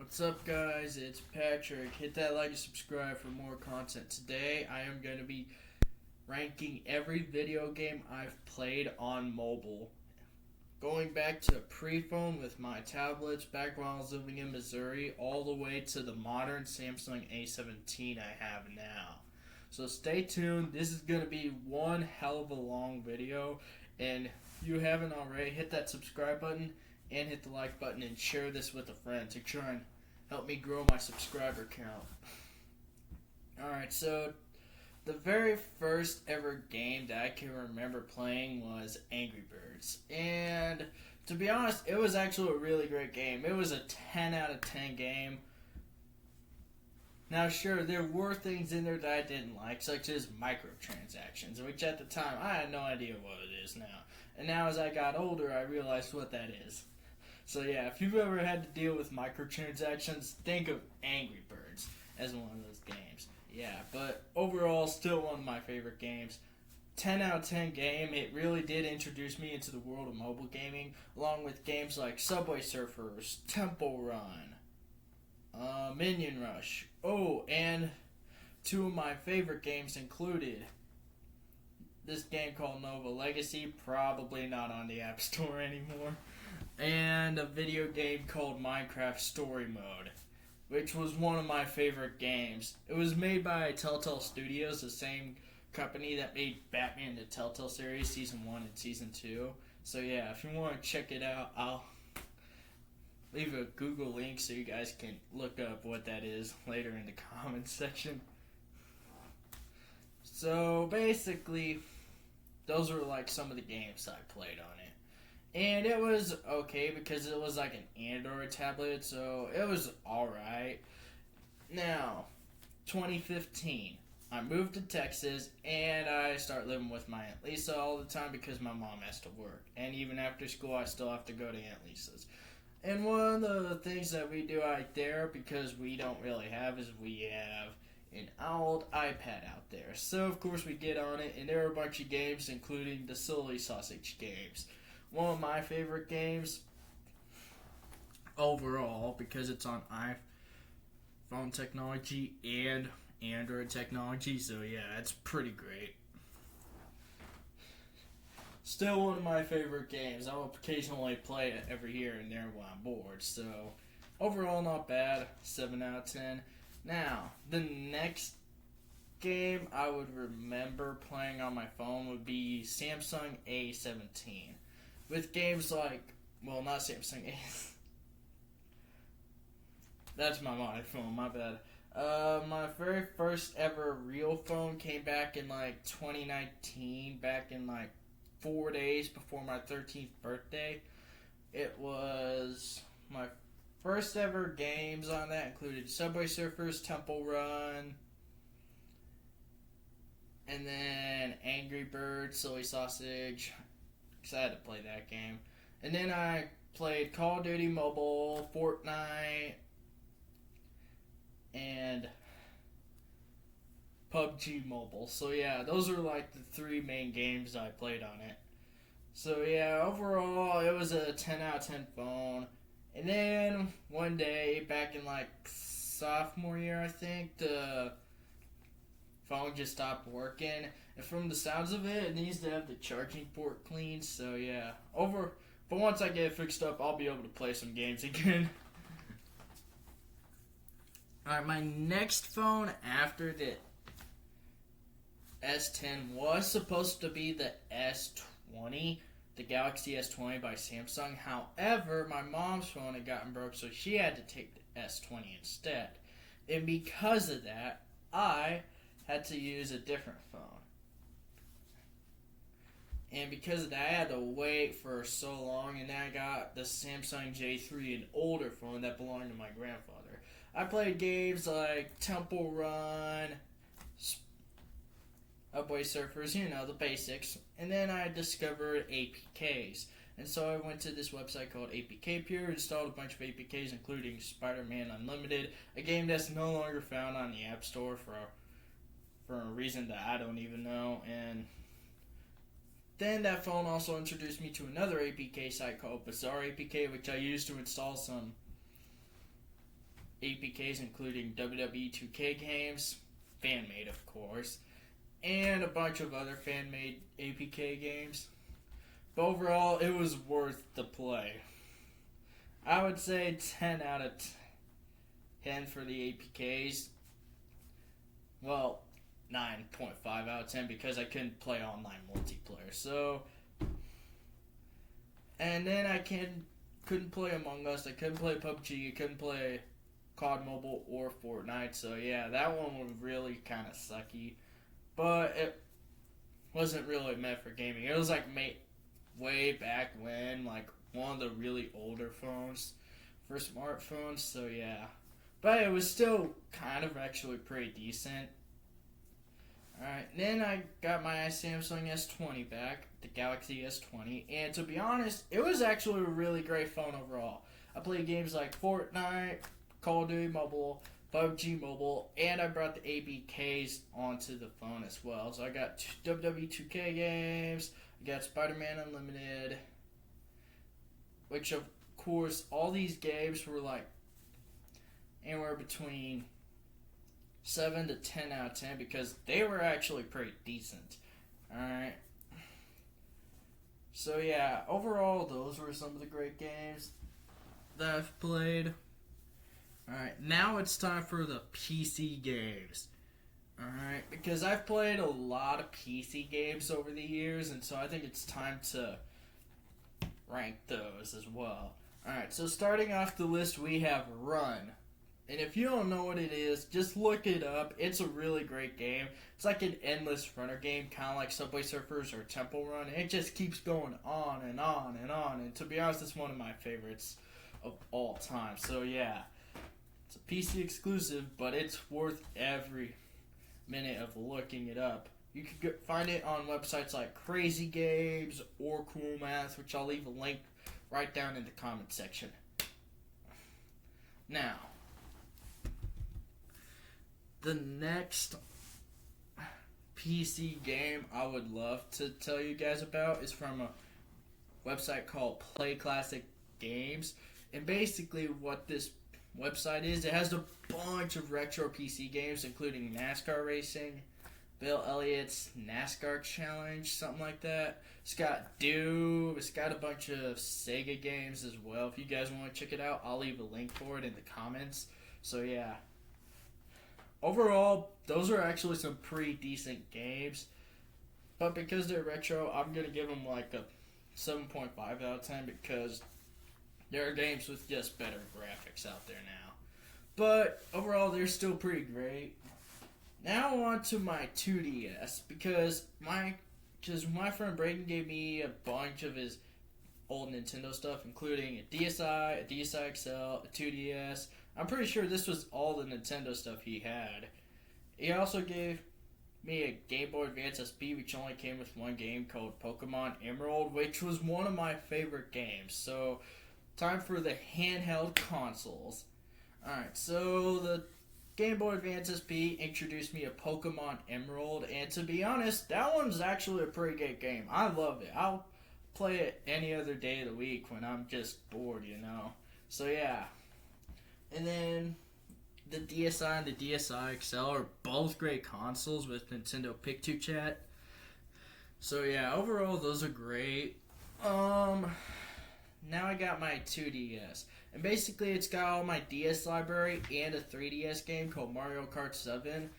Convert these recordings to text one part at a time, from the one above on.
What's up, guys? It's Patrick. Hit that like and subscribe for more content. Today, I am going to be ranking every video game I've played on mobile. Going back to pre-phone with my tablets back when I was living in Missouri, all the way to the modern Samsung A17 I have now. So stay tuned. This is going to be one hell of a long video. And if you haven't already, hit that subscribe button and hit the like button and share this with a friend to try and help me grow my subscriber count. Alright, so the very first ever game that I can remember playing was Angry Birds. And to be honest, it was actually a really great game. It was a 10 out of 10 game. Now, sure, there were things in there that I didn't like, such as microtransactions, which at the time I had no idea what it is now. And now, as I got older, I realized what that is. So, yeah, if you've ever had to deal with microtransactions, think of Angry Birds as one of those games. Yeah, but overall, still one of my favorite games. 10 out of 10 game. It really did introduce me into the world of mobile gaming, along with games like Subway Surfers, Temple Run, Minion Rush. Oh, and two of my favorite games included this game called Nova Legacy, probably not on the App Store anymore, and a video game called Minecraft Story Mode, which was one of my favorite games. It was made by Telltale Studios, the same company that made Batman the Telltale series, Season 1 and Season 2. So yeah, if you want to check it out, I'll leave a Google link so you guys can look up what that is later in the comments section. So basically, those were like some of the games I played on it. And it was okay because it was like an Android tablet, so it was alright. Now, 2015, I moved to Texas and I start living with my Aunt Lisa all the time because my mom has to work. And even after school, I still have to go to Aunt Lisa's. And one of the things that we do out there, because we don't really have, is we have an old iPad out there. So, of course, we get on it, and there are a bunch of games, including the Silly Sausage games. One of my favorite games overall, because it's on iPhone technology and Android technology, so yeah, it's pretty great. Still one of my favorite games. I'll occasionally play it every here and there when I'm bored, so overall not bad, 7 out of 10. Now, the next game I would remember playing on my phone would be Samsung A17. With games like, well, not Samsung A. That's my modern phone, my bad. My very first ever real phone came back in like 2019, back in like 4 days before my 13th birthday. It was my first ever games on that included Subway Surfers, Temple Run, and then Angry Birds, Silly Sausage, because I had to play that game. And then I played Call of Duty Mobile, Fortnite, and PUBG Mobile. So yeah, those are like the three main games I played on it. So yeah, overall it was a 10 out of 10 phone. And then one day, back in like sophomore year, I think, the phone just stopped working. And from the sounds of it, it needs to have the charging port cleaned. So yeah, but once I get it fixed up, I'll be able to play some games again. Alright, my next phone after the S10 was supposed to be the S20, the Galaxy S20 by Samsung. However, my mom's phone had gotten broke, so she had to take the S20 instead. And because of that, I had to use a different phone. And because of that, I had to wait for so long, and then I got the Samsung J3, an older phone that belonged to my grandfather. I played games like Temple Run, Subway Surfers, the basics. And then I discovered APKs. And so I went to this website called APK Pure, installed a bunch of APKs, including Spider-Man Unlimited, a game that's no longer found on the App Store for a reason that I don't even know. And then that phone also introduced me to another APK site called Bazaar APK, which I used to install some APKs, including WWE 2K games, fan-made of course, and a bunch of other fan-made APK games. But overall, it was worth the play. I would say 10 out of 10 for the APKs. Well, 9.5 out of 10 because I couldn't play online multiplayer. So, and then I couldn't play Among Us. I couldn't play PUBG. I couldn't play COD Mobile or Fortnite. So yeah, that one was really kind of sucky. But it wasn't really meant for gaming. It was like way back when, like one of the really older phones for smartphones. So yeah, but it was still kind of actually pretty decent. Alright, then I got my Samsung S20 back, the Galaxy S20, and to be honest, it was actually a really great phone overall. I played games like Fortnite, Call of Duty Mobile, PUBG Mobile, and I brought the APKs onto the phone as well. So I got WWE 2K games, I got Spider-Man Unlimited, which of course, all these games were like anywhere between 7 to 10 out of 10 because they were actually pretty decent. Alright. So yeah, overall, those were some of the great games that I've played. Alright, now it's time for the PC games. Alright, because I've played a lot of PC games over the years, and so I think it's time to rank those as well. Alright, so starting off the list, we have Run. And if you don't know what it is, just look it up. It's a really great game. It's like an endless runner game, kind of like Subway Surfers or Temple Run. It just keeps going on and on and on. And to be honest, it's one of my favorites of all time. So yeah, it's a PC exclusive, but it's worth every minute of looking it up. You can find it on websites like Crazy Games or Cool Math, which I'll leave a link right down in the comment section. Now, the next PC game I would love to tell you guys about is from a website called Play Classic Games. And basically what this website is, it has a bunch of retro PC games, including NASCAR racing, Bill Elliott's NASCAR Challenge, something like that. It's got Doom. It's got a bunch of Sega games as well. If you guys want to check it out, I'll leave a link for it in the comments. So yeah. Overall, those are actually some pretty decent games. But because they're retro, I'm going to give them like a 7.5 out of 10 because there are games with just better graphics out there now. But overall, they're still pretty great. Now on to my 2DS because my friend Braden gave me a bunch of his old Nintendo stuff, including a DSi, a DSi XL, a 2DS. I'm pretty sure this was all the Nintendo stuff he had. He also gave me a Game Boy Advance SP, which only came with one game called Pokemon Emerald, which was one of my favorite games. So, time for the handheld consoles. Alright, so the Game Boy Advance SP introduced me to Pokemon Emerald, and to be honest, that one's actually a pretty good game. I love it. I'll play it any other day of the week when I'm just bored, you know. So yeah. And then the DSi and the DSi XL are both great consoles with Nintendo Pic2Chat. So yeah, overall those are great. Now I got my 2DS. And basically it's got all my DS library and a 3DS game called Mario Kart 7.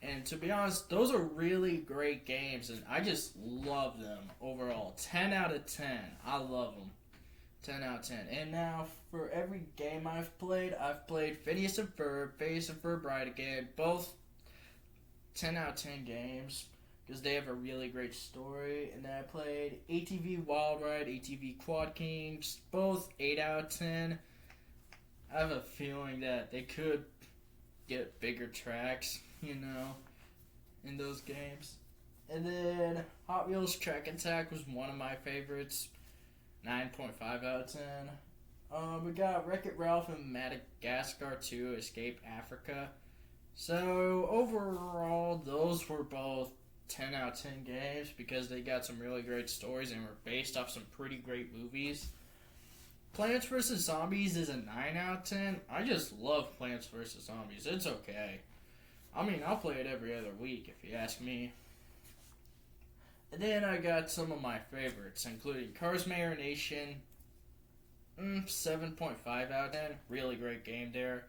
And to be honest, those are really great games and I just love them overall. 10 out of 10. I love them. 10 out of 10. And now, for every game I've played Phineas and Ferb Bride again. Both 10 out of 10 games because they have a really great story. And then I played ATV Wild Ride, ATV Quad Kings, both 8 out of 10. I have a feeling that they could get bigger tracks, you know, in those games. And then Hot Wheels Track Attack was one of my favorites. 9.5 out of 10. We got Wreck-It Ralph and Madagascar 2 Escape Africa. So, overall, those were both 10 out of 10 games because they got some really great stories and were based off some pretty great movies. Plants vs. Zombies is a 9 out of 10. I just love Plants vs. Zombies. It's okay. I mean, I'll play it every other week if you ask me. And then I got some of my favorites, including Cars Mayor Nation, 7.5 out of 10. Really great game there.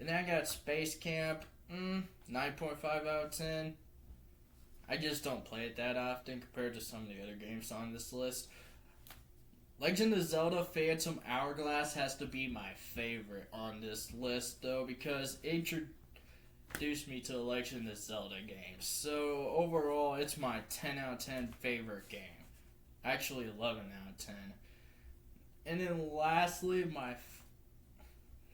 And then I got Space Camp, 9.5 out of 10. I just don't play it that often compared to some of the other games on this list. Legend of Zelda Phantom Hourglass has to be my favorite on this list, though, because it introduced me to the Legend of Zelda games. So, overall, it's my 10 out of 10 favorite game. Actually, 11 out of 10. And then, lastly, my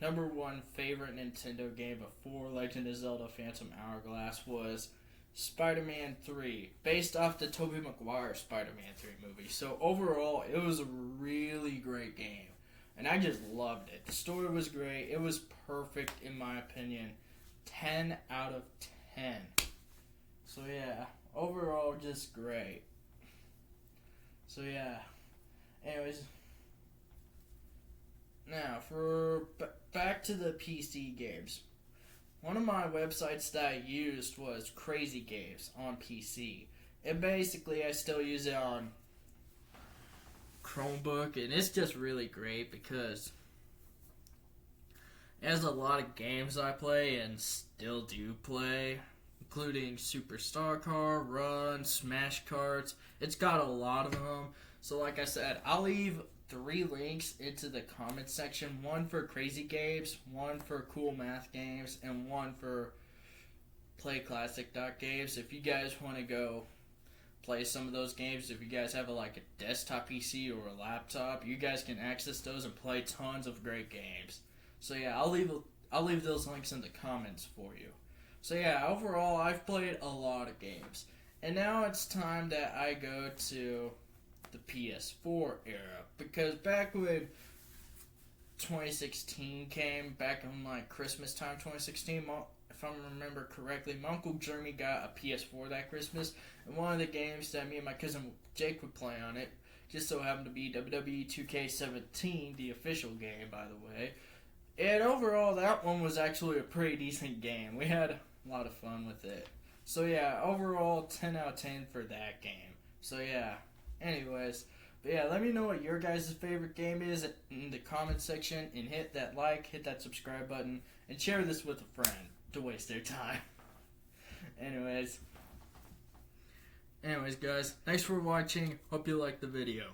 number one favorite Nintendo game before Legend of Zelda Phantom Hourglass was Spider-Man 3, based off the Tobey Maguire Spider-Man 3 movie. So overall, it was a really great game, and I just loved it. The story was great. It was perfect, in my opinion. 10 out of 10. So yeah, overall, just great. So yeah, anyways, now for back to the PC games. One of my websites that I used was Crazy Games on PC. And basically, I still use it on Chromebook, and it's just really great because it has a lot of games I play and still do play, including Superstar Car, Run, Smash Carts. It's got a lot of them. So like I said, I'll leave 3 links into the comment section. 1 for Crazy Games, 1 for Cool Math Games, and 1 for PlayClassic.games. If you guys want to go play some of those games, if you guys have a desktop PC or a laptop, you guys can access those and play tons of great games. So yeah, I'll leave those links in the comments for you. So yeah, overall, I've played a lot of games. And now it's time that I go to the PS4 era, because back when 2016 came, back in Christmas time 2016, if I remember correctly, my Uncle Jeremy got a PS4 that Christmas, and one of the games that me and my cousin Jake would play on it just so happened to be WWE 2K17, the official game, by the way. And overall, that one was actually a pretty decent game. We had a lot of fun with it. So yeah, overall, 10 out of 10 for that game. So yeah, anyways, but yeah, let me know what your guys' favorite game is in the comment section, and hit that like, hit that subscribe button, and share this with a friend to waste their time. Anyways guys, thanks for watching. Hope you liked the video.